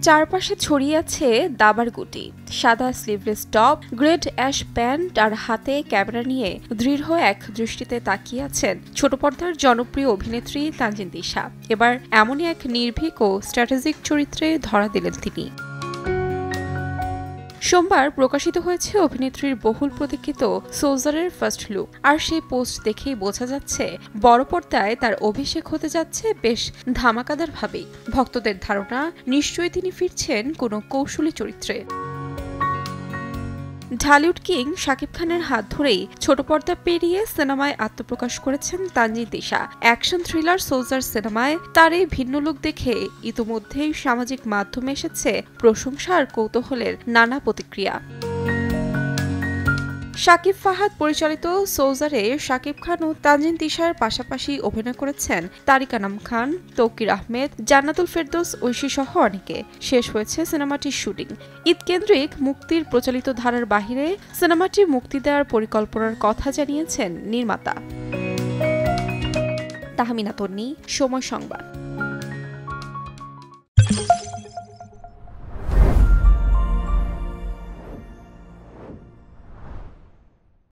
চারপাশে ছড়িয়ে আছে দাবার গুটি, সাদা sleeveless top, grey ash pant আর হাতে ক্যামেরা নিয়ে দৃঢ় এক দৃষ্টিতে তাকিয়ে আছেন ছোট পর্দার জনপ্রিয় অভিনেত্রী তানজিন তিশা। এবার এমনই এক নির্ভীক ও স্ট্র্যাটেজিক চরিত্রে ধরা দিলেন তিনি। সোমবার প্রকাশিত হয়েছে অভিনেত্রীর বহুল প্রতীক্ষিত সোলজারের ফার্স্ট লুক, আর সেই পোস্ট দেখেই বোঝা যাচ্ছে বড় পর্দায় তার অভিষেক হতে যাচ্ছে বেশ ধামাকাদার ভাবেই। ভক্তদের ধারণা নিশ্চয়ই তিনি ফিরছেন কোনো কৌশলী চরিত্রে। ঢালিউড কিং শাকিব খানের হাত ধরেই ছোট পর্দা পেরিয়ে সিনেমায় আত্মপ্রকাশ করেছেন Tanjin Tisha. Action thriller soldier সিনেমায় তার এই ভিন্ন লুক দেখে ইতোমধ্যেই সামাজিক মাধ্যমে এসেছে প্রশংসা আর কৌতূহলের নানা প্রতিক্রিয়া। শাকিব ফাহাদ পরিচালিত সোলজারে শাকিব খান ও তানজিন তিশার পাশাপাশি অভিনয় করেছেন তারিক আনাম খান, তৌকির আহমেদ, জান্নাতুল ফেরদৌস ঐশী সহ অনেকে। শেষ হয়েছে সিনেমাটির শুটিং। ঈদ কেন্দ্রিক মুক্তির প্রচলিত ধারার বাহিরে সিনেমাটি মুক্তি দেওয়ার পরিকল্পনার কথা জানিয়েছেন নির্মাতা। তাহমিনা তন্নি, সময় সংবাদ।